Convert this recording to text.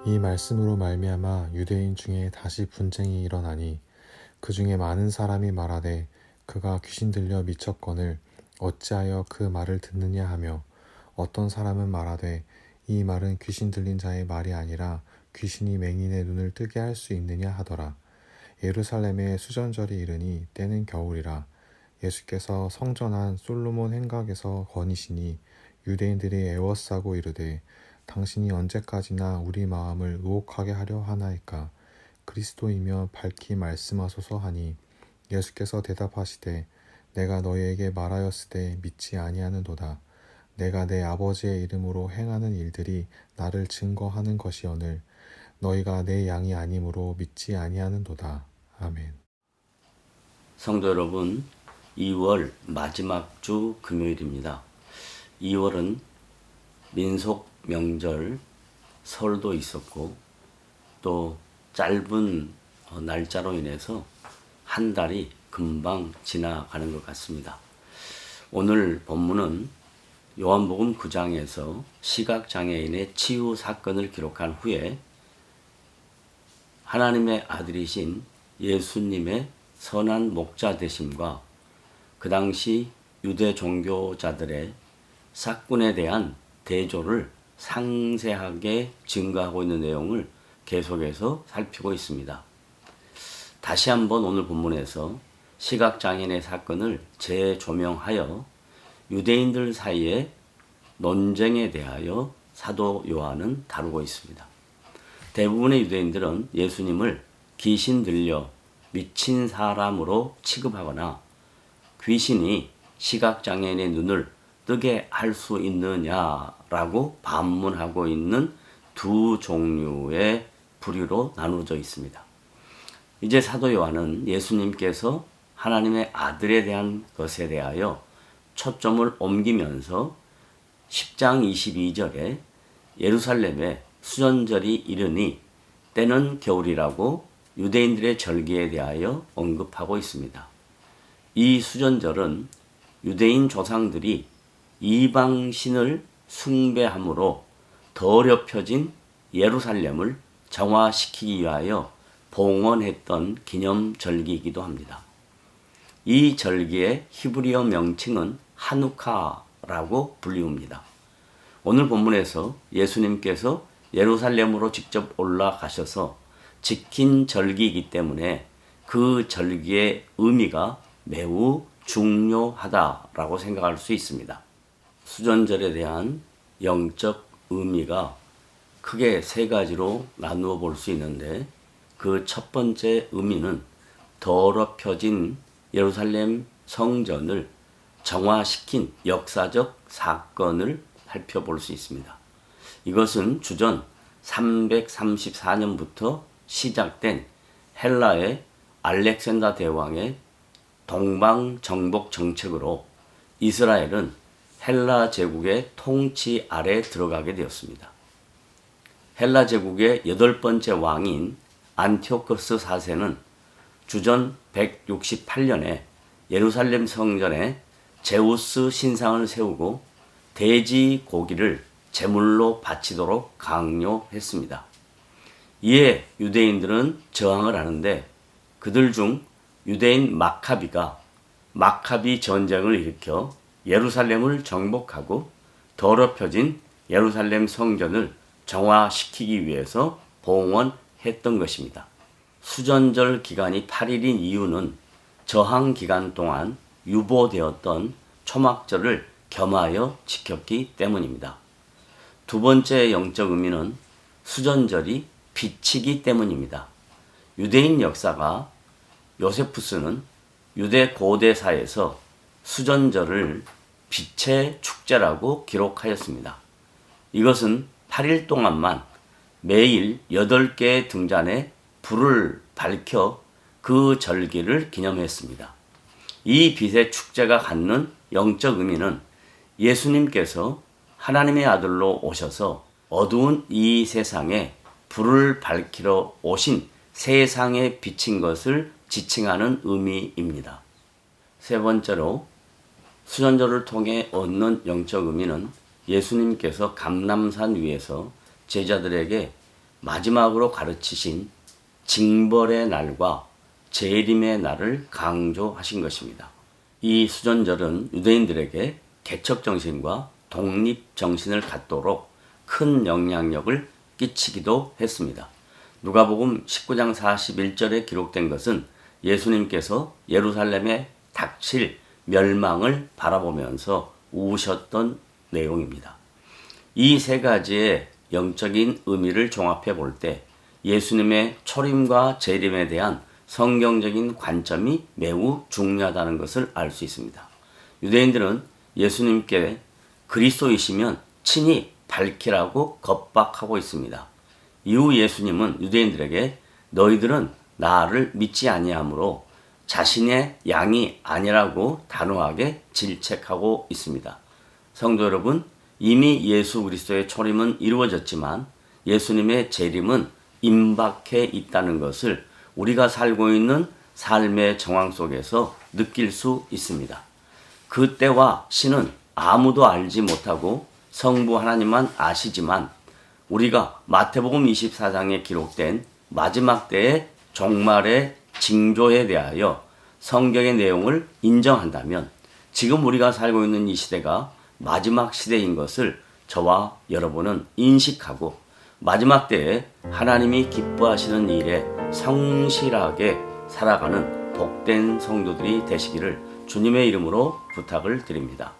이 말씀으로 말미암아 유대인 중에 다시 분쟁이 일어나니 그 중에 많은 사람이 말하되 그가 귀신 들려 미쳤거늘 어찌하여 그 말을 듣느냐 하며 어떤 사람은 말하되 이 말은 귀신 들린 자의 말이 아니라 귀신이 맹인의 눈을 뜨게 할 수 있느냐 하더라. 예루살렘에 수전절이 이르니 때는 겨울이라. 예수께서 성전 안 솔로몬 행각에서 거니시니 유대인들이 애워싸고 이르되 당신이 언제까지나 우리 마음을 의혹하게 하려 하나이까. 그리스도이며 밝히 말씀하소서 하니 예수께서 대답하시되 내가 너희에게 말하였으되 믿지 아니하는도다. 내가 내 아버지의 이름으로 행하는 일들이 나를 증거하는 것이오늘 너희가 내 양이 아니므로 믿지 아니하는도다. 아멘. 성도 여러분, 2월 마지막 주 금요일입니다. 2월은 민속 명절 설도 있었고 또 짧은 날짜로 인해서 한 달이 금방 지나가는 것 같습니다. 오늘 본문은 요한복음 9장에서 시각장애인의 치유 사건을 기록한 후에 하나님의 아들이신 예수님의 선한 목자 되심과 그 당시 유대 종교자들의 사건에 대한 대조를 상세하게 증거하고 있는 내용을 계속해서 살피고 있습니다. 다시 한번 오늘 본문에서 시각장애인의 사건을 재조명하여 유대인들 사이의 논쟁에 대하여 사도 요한은 다루고 있습니다. 대부분의 유대인들은 예수님을 귀신 들려 미친 사람으로 취급하거나 귀신이 시각장애인의 눈을 뜨게 할 수 있느냐라고 반문하고 있는 두 종류의 부류로 나누어져 있습니다. 이제 사도 요한은 예수님께서 하나님의 아들에 대한 것에 대하여 초점을 옮기면서 10장 22절에 예루살렘에 수전절이 이르니 때는 겨울이라고 유대인들의 절기에 대하여 언급하고 있습니다. 이 수전절은 유대인 조상들이 이방신을 숭배함으로 더럽혀진 예루살렘을 정화시키기 위하여 봉헌했던 기념절기이기도 합니다. 이 절기의 히브리어 명칭은 하누카라고 불리웁니다. 오늘 본문에서 예수님께서 예루살렘으로 직접 올라가셔서 지킨 절기이기 때문에 그 절기의 의미가 매우 중요하다라고 생각할 수 있습니다. 수전절에 대한 영적 의미가 크게 세 가지로 나누어 볼 수 있는데 그 첫 번째 의미는 더럽혀진 예루살렘 성전을 정화시킨 역사적 사건을 살펴볼 수 있습니다. 이것은 주전 334년부터 시작된 헬라의 알렉산더 대왕의 동방 정복 정책으로 이스라엘은 헬라 제국의 통치 아래 들어가게 되었습니다. 헬라 제국의 8번째 왕인 안티오코스 4세는 주전 168년에 예루살렘 성전에 제우스 신상을 세우고 돼지 고기를 제물로 바치도록 강요했습니다. 이에 유대인들은 저항을 하는데 그들 중 유대인 마카비 전쟁을 일으켜 예루살렘을 정복하고 더럽혀진 예루살렘 성전을 정화시키기 위해서 봉헌했던 것입니다. 수전절 기간이 8일인 이유는 저항 기간 동안 유보되었던 초막절을 겸하여 지켰기 때문입니다. 두 번째 영적 의미는 수전절이 빛이기 때문입니다. 유대인 역사가 요세푸스는 유대 고대사에서 수전절을 빛의 축제라고 기록하였습니다. 이것은 8일 동안만 매일 8개의 등잔에 불을 밝혀 그 절기를 기념했습니다. 이 빛의 축제가 갖는 영적 의미는 예수님께서 하나님의 아들로 오셔서 어두운 이 세상에 불을 밝히러 오신 세상에 비친 것을 지칭하는 의미입니다. 세 번째로 수전절을 통해 얻는 영적 의미는 예수님께서 감람산 위에서 제자들에게 마지막으로 가르치신 징벌의 날과 재림의 날을 강조하신 것입니다. 이 수전절은 유대인들에게 개척정신과 독립정신을 갖도록 큰 영향력을 끼치기도 했습니다. 누가복음 19장 41절에 기록된 것은 예수님께서 예루살렘에 닥칠 멸망을 바라보면서 우셨던 내용입니다. 이 세 가지의 영적인 의미를 종합해 볼 때 예수님의 초림과 재림에 대한 성경적인 관점이 매우 중요하다는 것을 알 수 있습니다. 유대인들은 예수님께 그리스도이시면 친히 밝히라고 겁박하고 있습니다. 이후 예수님은 유대인들에게 너희들은 나를 믿지 아니하므로 자신의 양이 아니라고 단호하게 질책하고 있습니다. 성도 여러분, 이미 예수 그리스도의 초림은 이루어졌지만 예수님의 재림은 임박해 있다는 것을 우리가 살고 있는 삶의 정황 속에서 느낄 수 있습니다. 그때와 시는 아무도 알지 못하고 성부 하나님만 아시지만 우리가 마태복음 24장에 기록된 마지막 때의 종말의 징조에 대하여 성경의 내용을 인정한다면 지금 우리가 살고 있는 이 시대가 마지막 시대인 것을 저와 여러분은 인식하고 마지막 때에 하나님이 기뻐하시는 일에 성실하게 살아가는 복된 성도들이 되시기를 주님의 이름으로 부탁을 드립니다.